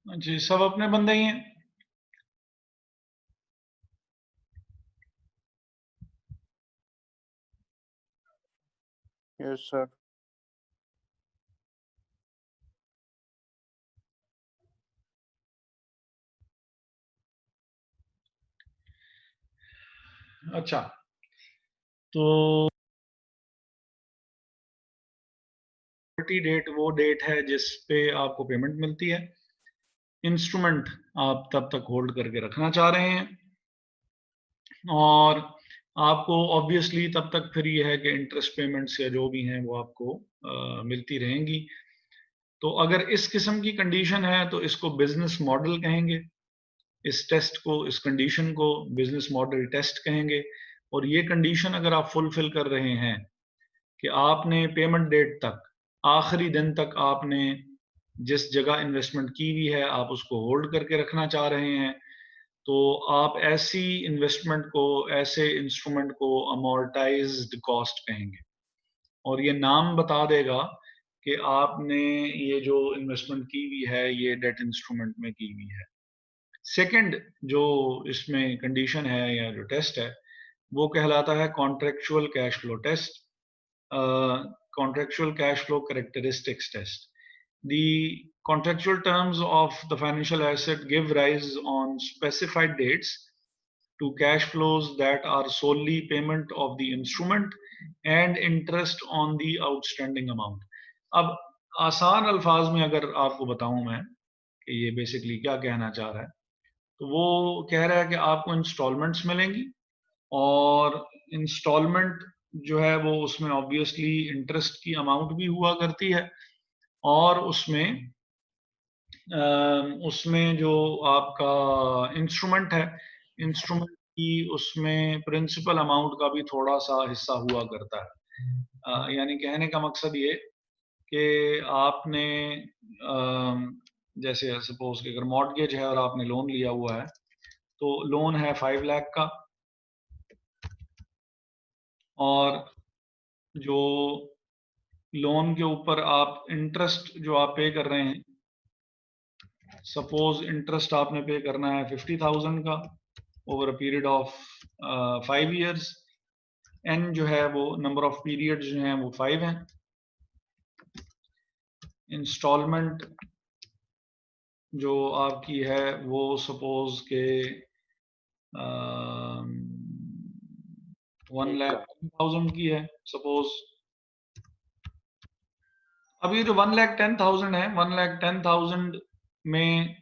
जी, सब अपने बंदे ही हैं। Yes sir. अच्छा, तो डेट वो डेट है जिस पे आपको पेमेंट मिलती है। इंस्ट्रूमेंट आप तब तक होल्ड करके रखना चाह रहे हैं, और आपको ऑब्वियसली तब तक फिर ये है कि इंटरेस्ट पेमेंट्स या जो भी हैं वो आपको मिलती रहेंगी। तो अगर इस किस्म की कंडीशन है तो इसको बिजनेस मॉडल कहेंगे। इस टेस्ट को, इस कंडीशन को बिजनेस मॉडल टेस्ट कहेंगे। और ये कंडीशन अगर आप फुलफिल कर रहे हैं कि आपने पेमेंट डेट तक, आखिरी दिन तक आपने जिस जगह इन्वेस्टमेंट की हुई है आप उसको होल्ड करके रखना चाह रहे हैं, तो आप ऐसी इन्वेस्टमेंट को, ऐसे इंस्ट्रूमेंट को अमोर्टाइज्ड कॉस्ट कहेंगे। और ये नाम बता देगा कि आपने ये जो इन्वेस्टमेंट की हुई है ये डेट इंस्ट्रूमेंट में की हुई है। सेकंड जो इसमें कंडीशन है या जो टेस्ट है वो कहलाता है contractual cash flow test, contractual cash flow characteristics test. The contractual terms of the financial asset give rise on specified dates to cash flows that are solely payment of the instrument and interest on the outstanding amount. अब आसान अल्फाज में अगर आपको बताऊं मैं कि ये बेसिकली क्या कहना चाह रहा है, तो वो कह रहा है कि आपको इंस्टॉलमेंट्स मिलेंगी, और इंस्टॉलमेंट जो है वो उसमें ऑब्वियसली इंटरेस्ट की अमाउंट भी हुआ करती है, और उसमें जो आपका इंस्ट्रूमेंट है, इंस्ट्रूमेंट की उसमें प्रिंसिपल अमाउंट का भी थोड़ा सा हिस्सा हुआ करता है। यानी कहने का मकसद ये कि आपने जैसे सपोज कि अगर मॉर्टगेज है और आपने लोन लिया हुआ है, तो लोन है 5 लाख का, और जो लोन के ऊपर आप इंटरेस्ट जो आप पे कर रहे हैं, सपोज इंटरेस्ट आपने पे करना है 50,000 का over a period of 5 years. एन जो है वो नंबर ऑफ पीरियड जो हैं वो 5 हैं। इंस्टॉलमेंट जो आपकी है वो सपोज के 1,10,000 की है सपोज। अब ये जो 1,10,000 है, 1,10,000 में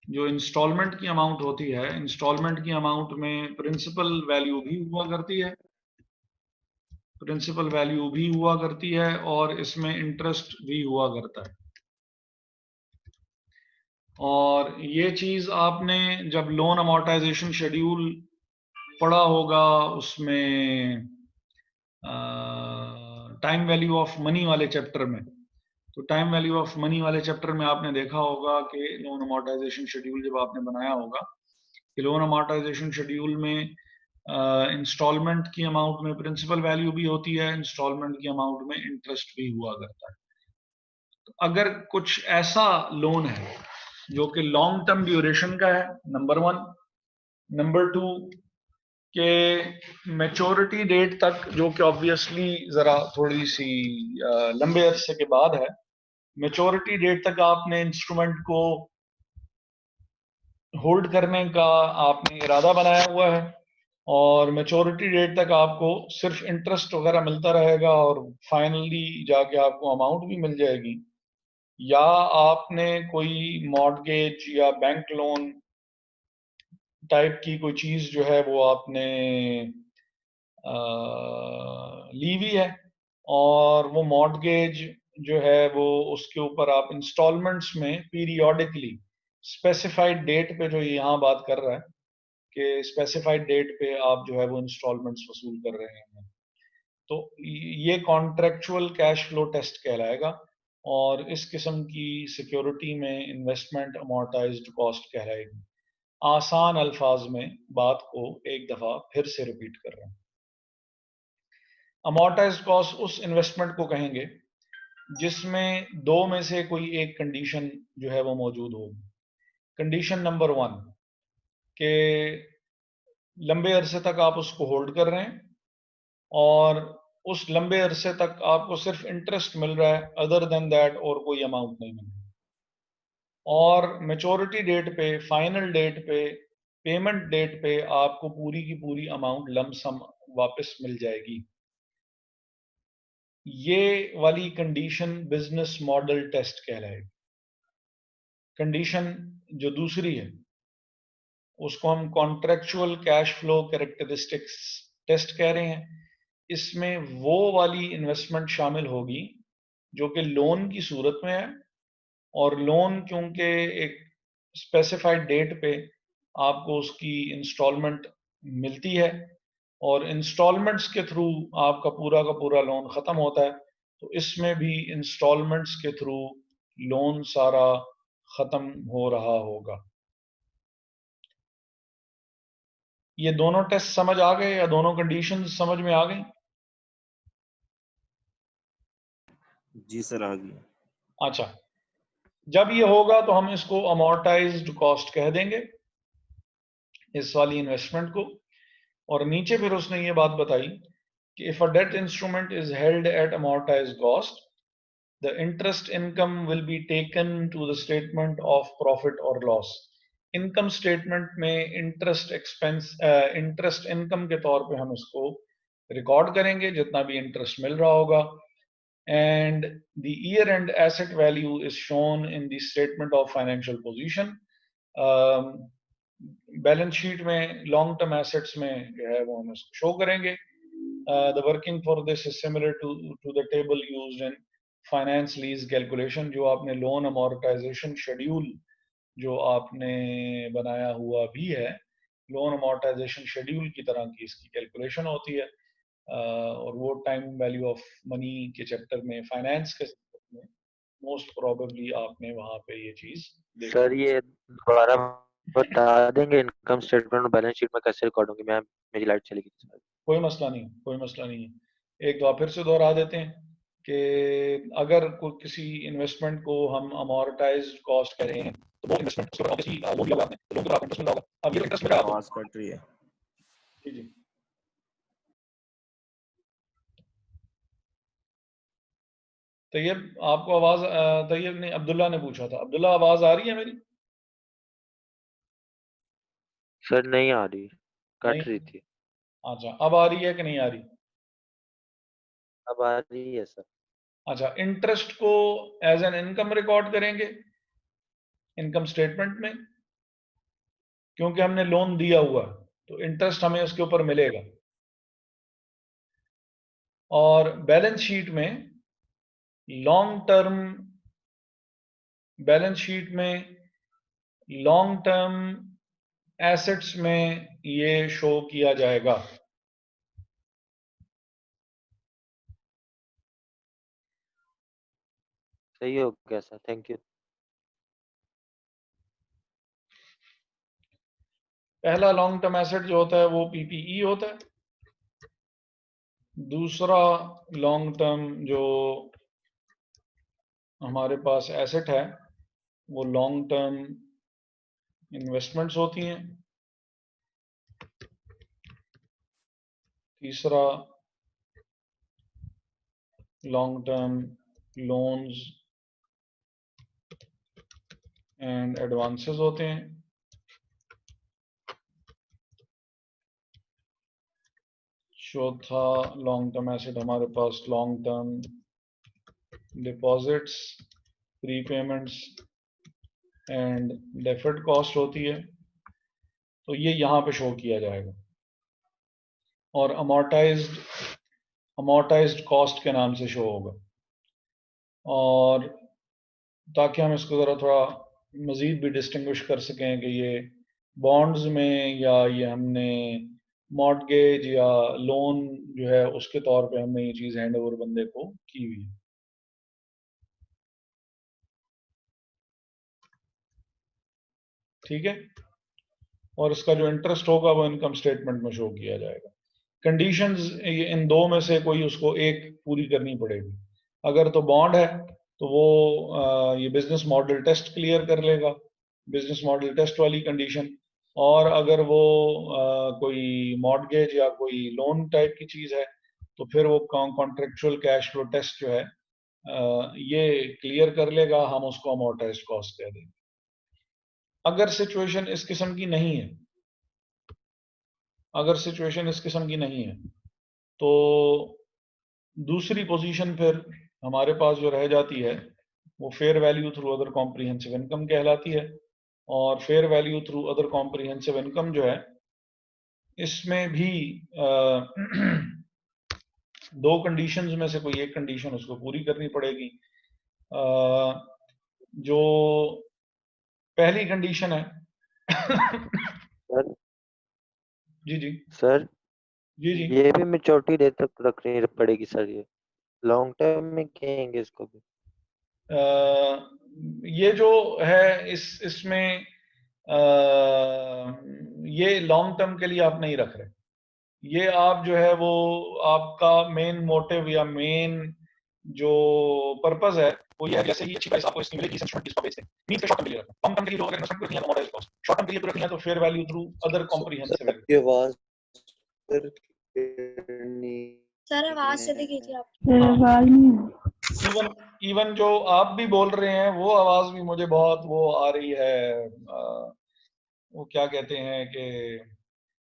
जो इंस्टॉलमेंट की अमाउंट होती है, इंस्टॉलमेंट की अमाउंट में प्रिंसिपल वैल्यू भी हुआ करती है, प्रिंसिपल वैल्यू भी हुआ करती है, और इसमें इंटरेस्ट भी हुआ करता है। और ये चीज आपने जब लोन अमोर्टाइजेशन शेड्यूल पढ़ा होगा, उसमें टाइम वैल्यू ऑफ मनी वाले चैप्टर में, तो टाइम वैल्यू ऑफ मनी वाले चैप्टर में आपने देखा होगा कि लोन अमोर्टाइजेशन शेड्यूल जब आपने बनाया होगा कि लोन अमोर्टाइजेशन शेड्यूल में इंस्टॉलमेंट की अमाउंट में प्रिंसिपल वैल्यू भी होती है, इंस्टॉलमेंट की अमाउंट में इंटरेस्ट भी हुआ करता है। तो अगर कुछ ऐसा लोन है जो कि लॉन्ग टर्म ड्यूरेशन का है, नंबर वन। नंबर टू, के मैच्योरिटी डेट तक, जो कि ऑब्वियसली जरा थोड़ी सी लंबे अरसे के बाद है, मैच्योरिटी डेट तक आपने इंस्ट्रूमेंट को होल्ड करने का आपने इरादा बनाया हुआ है, और मैच्योरिटी डेट तक आपको सिर्फ इंटरेस्ट वगैरह मिलता रहेगा और फाइनली जाके आपको अमाउंट भी मिल जाएगी। या आपने कोई मॉर्टगेज या बैंक लोन टाइप की कोई चीज जो है वो आपने ली हुई है, और वो मॉर्टगेज जो है वो उसके ऊपर आप इंस्टॉलमेंट्स में पीरियोडिकली स्पेसिफाइड डेट पे, जो यहाँ बात कर रहा है कि स्पेसिफाइड डेट पे आप जो है वो इंस्टॉलमेंट्स वसूल कर रहे हैं, तो ये कॉन्ट्रेक्चुअल कैश फ्लो टेस्ट कहलाएगा। और इस किस्म की सिक्योरिटी में इन्वेस्टमेंट अमोर्टाइज्ड कॉस्ट कहलाएगी। आसान अल्फाज में बात को एक दफा फिर से रिपीट कर रहा हूँ। अमोर्टाइज्ड कॉस्ट उस इन्वेस्टमेंट को कहेंगे जिसमें दो में से कोई एक कंडीशन जो है वो मौजूद होगी। कंडीशन नंबर 1 के लंबे अरसे तक आप उसको होल्ड कर रहे हैं और उस लंबे अरसे तक आपको सिर्फ इंटरेस्ट मिल रहा है, अदर देन दैट और कोई अमाउंट नहीं मिल रहा, और मेच्योरिटी डेट पे, फाइनल डेट पे, पेमेंट डेट पे आपको पूरी की पूरी अमाउंट लमसम वापस मिल जाएगी। ये वाली कंडीशन बिजनेस मॉडल टेस्ट कहलाएगी। कंडीशन जो दूसरी है उसको हम contractual cash flow characteristics test कह रहे हैं। इसमें वो वाली इन्वेस्टमेंट शामिल होगी जो कि लोन की सूरत में है, और लोन क्योंकि एक स्पेसिफाइड डेट पे आपको उसकी इंस्टॉलमेंट मिलती है और इंस्टॉलमेंट्स के थ्रू आपका पूरा का पूरा लोन ख़त्म होता है, तो इसमें भी इंस्टॉलमेंट्स के थ्रू लोन सारा ख़त्म हो रहा होगा। ये दोनों टेस्ट समझ आ गए या दोनों कंडीशंस समझ में आ गई? जी सर, आ गई। अच्छा, जब ये होगा तो हम इसको अमोर्टाइज्ड कॉस्ट कह देंगे इस वाली इन्वेस्टमेंट को। और नीचे फिर उसने ये बात बताई कि if a debt instrument is held at amortised cost, the interest income will be taken to the statement of profit और लॉस। इनकम स्टेटमेंट में इंटरेस्ट एक्सपेंस, इंटरेस्ट इनकम के तौर पे हम इसको रिकॉर्ड करेंगे जितना भी इंटरेस्ट मिल रहा होगा, and the year end asset value is shown in the statement of financial position. Balance sheet में लॉन्ग टर्म एसेट्स में जो है वो हम इसको शो करेंगे। The working for this is similar to the table used in finance lease calculation. जो आपने लोन अमोर्टाइजेशन शेड्यूल जो आपने बनाया हुआ भी है, लोन अमोर्टाइजेशन शेड्यूल की तरह की इसकी कैलकुलेशन होती है। और वो टाइम वैल्यू ऑफ मनी के चैप्टर में, फाइनेंस के में मोस्ट प्रोबेबली आपने वहां पे ये चीज देखी। सर ये दोबारा बता देंगे इनकम स्टेटमेंट और बैलेंस शीट में कैसे रिकॉर्ड होंगे? मैम मेरी लाइट चली गई। कोई मसला नहीं, कोई मसला नहीं है। एक दो फिर से दोहरा देते हैं कि अगर कोई किसी इन्वेस्टमेंट को हम अमोर्टाइज्ड कॉस्ट करें तो वो इन्वेस्टमेंट उसके ऊपर ऑब्वियसली वो दिया हुआ आपने, तो लोन के ऊपर आपको इंटरेस्ट मिल रहा होगा। अब ये इंटरेस्ट मिल रहा है आवाज कट रही है। जी जी। तैयब आपको आवाज, तैयब ने, अब्दुल्ला ने पूछा था। अब्दुल्ला आवाज आ रही है मेरी? सर नहीं आ रही, नहीं? कट रही थी। अच्छा, अब आ रही है कि नहीं आ रही? अब आ रही है सर। अच्छा, इंटरेस्ट को एज एन इनकम रिकॉर्ड करेंगे इनकम स्टेटमेंट में, क्योंकि हमने लोन दिया हुआ है तो इंटरेस्ट हमें उसके ऊपर मिलेगा। और बैलेंस शीट में लॉन्ग टर्म, बैलेंस शीट में लॉन्ग टर्म एसेट्स में ये शो किया जाएगा। सही हो गया सर, थैंक यू। पहला लॉन्ग टर्म एसेट जो होता है वो पीपीई होता है। दूसरा लॉन्ग टर्म जो हमारे पास एसेट है वो लॉन्ग टर्म इन्वेस्टमेंट्स होती हैं। तीसरा long term loans and advances होते हैं। चौथा लॉन्ग टर्म एसेट हमारे पास long term deposits, prepayments and deferred cost होती है। तो ये यहाँ पे शो किया जाएगा और अमोर्टाइज्ड कॉस्ट के नाम से शो होगा। और ताकि हम इसको ज़रा थोड़ा मज़ीद भी डिस्टिंग्विश कर सकें कि ये बॉन्ड्स में या ये हमने मॉर्टगेज या लोन जो है उसके तौर पे हमने ये चीज़ हैंड ओवर बंदे को की हुई है। ठीक है, और इसका जो इंटरेस्ट होगा वो इनकम स्टेटमेंट में शो किया जाएगा। कंडीशंस इन दो में से कोई उसको एक पूरी करनी पड़ेगी। अगर तो बॉन्ड है तो वो ये बिजनेस मॉडल टेस्ट क्लियर कर लेगा, बिजनेस मॉडल टेस्ट वाली कंडीशन, और अगर वो कोई मॉर्गेज या कोई लोन टाइप की चीज़ है तो फिर वो कॉन्ट्रेक्चुअल कैश फ्लो टेस्ट जो है ये क्लियर कर लेगा, हम उसको अमोर्टाइज्ड कॉस्ट कह देंगे। अगर सिचुएशन इस किस्म की नहीं है, अगर सिचुएशन इस किस्म की नहीं है तो दूसरी पोजीशन फिर हमारे पास जो रह जाती है वो fair value through other comprehensive income कहलाती है। और fair value through other comprehensive income जो है इसमें भी दो कंडीशंस में से कोई एक कंडीशन उसको पूरी करनी पड़ेगी। जो पहली कंडीशन है सर जी जी सर जी जी ये भी मेच्योरिटी डेट तक रखनी पड़ेगी सर, ये लॉन्ग टर्म में कहेंगे इसको भी? ये जो है इसमें ये लॉन्ग टर्म के लिए आप नहीं रख रहे, ये आप जो है वो आपका मेन मोटिव या मेन जो पर्पस है वो ये है, जैसे ही अच्छी प्राइस आपको इसकी मिलेगी इंस्ट्रूमेंट इसको बेचते हैं, मींस के शॉर्ट टर्म के लिए रखना। लॉन्ग टर्म के लिए जो अगर इन्वेस्टमेंट को रखनी है तो मॉडल कॉस्ट, शॉर्ट टर्म के लिए तो रखनी है तो fair value through other comprehensive income. आपकी आवाज सर आवाज जल्दी कीजिए आप। आवाज नहीं इवन जो आप भी बोल रहे हैं वो आवाज भी मुझे बहुत वो आ रही है, वो क्या कहते हैं कि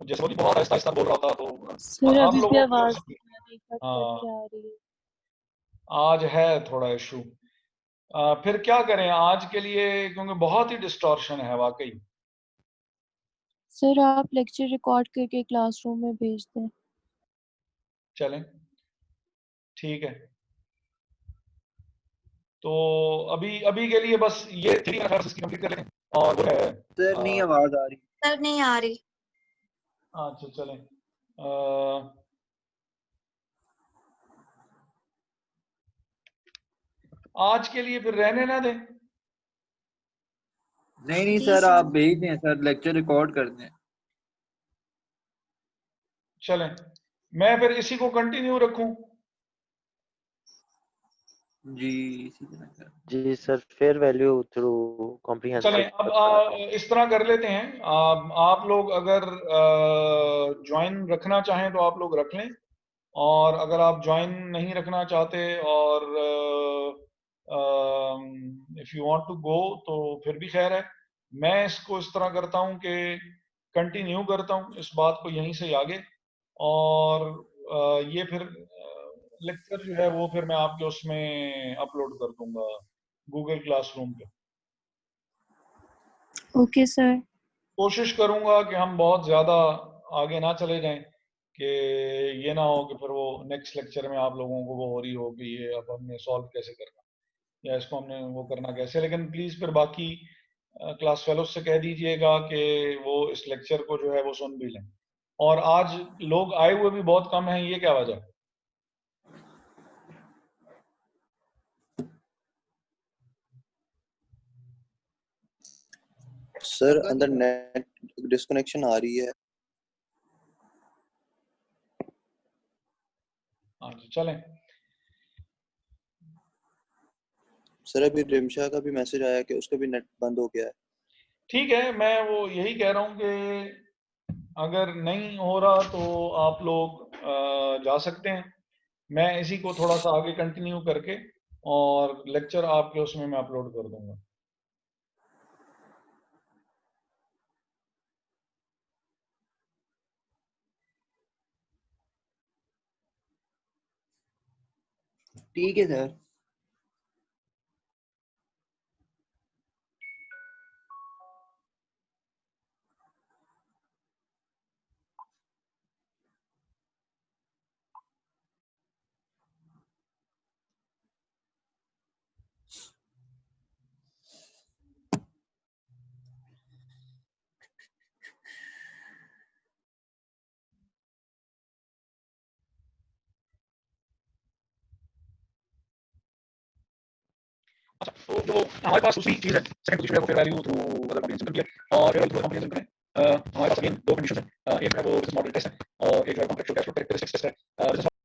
जैसे वो बहुत आहिस्ता आहिस्ता बोल रहा था तो सर आप अभी भी लोगों आवाज की नहीं कट हाँ के आ रही है। आज है थोड़ा इशू। फिर क्या करें आज के लिए, क्योंकि बहुत ही डिस्टॉर्शन है वाकई। सर आप लेक्चर रिकॉर्ड करके क्लासरूम में भेज दें। चलें ठीक है, तो अभी अभी के लिए बस ये 3 एनालिसिस की कंप्लीट कर लें और वो है सर नहीं आवाज आ रही। सर नहीं आ रही। अच्छा चलें आज के लिए फिर रहने ना दें। नहीं जी सर सर। आप भेज दें सर, लेक्चर रिकॉर्ड कर दें। चलें मैं फिर इसी को कंटिन्यू रखूं। जी इसी तरह कर। जी sir, fair value through comprehensive. चलें अब इस तरह कर लेते हैं, आप लोग अगर ज्वाइन रखना चाहें तो आप लोग रख लें, और अगर आप ज्वाइन नहीं रखना चाहते और if you want to go तो फिर भी खैर है। मैं इसको इस तरह करता हूं कि कंटिन्यू करता हूं इस बात को यहीं से आगे, और ये फिर लेक्चर जो है वो फिर मैं आपके उसमें अपलोड कर दूंगा गूगल क्लासरूम पे। Okay sir. कोशिश करूंगा कि हम बहुत ज़्यादा आगे ना चले जाएं, कि ये ना हो कि फिर वो नेक्स्ट लेक्चर में आप लोगों को वो हो रही हो कि ये अब हमने सॉल्व कैसे करना या इसको हमने वो करना कैसे। लेकिन प्लीज़ फिर बाकी क्लास फेलोज से कह दीजिएगा कि वो इस लेक्चर को जो है वो सुन भी लें। और आज लोग आए हुए भी बहुत कम हैं, ये क्या वजह है? सर अंदर नेट डिस्कनेक्शन आ रही है। हाँ जी चलें। सर अभी रिमशा का भी मैसेज आया कि उसका भी नेट बंद हो गया है। ठीक है, मैं वो यही कह रहा हूँ कि अगर नहीं हो रहा तो आप लोग जा सकते हैं। मैं इसी को थोड़ा सा आगे कंटिन्यू करके और लेक्चर आपके उसमें मैं अपलोड कर दूंगा। ठीक है सर। अच्छा, तो जो हमारे पास दूसरी चीज़ है, सेकंड पोजीशन है वो fair value through other comprehensive income है, और fair value through comprehensive income है हमारे पास अगेन दो कंडीशन है, एक है वो बिजनेस मॉडल टेस्ट है और एक जो है contractual cash flow characteristics test है। बिजनेस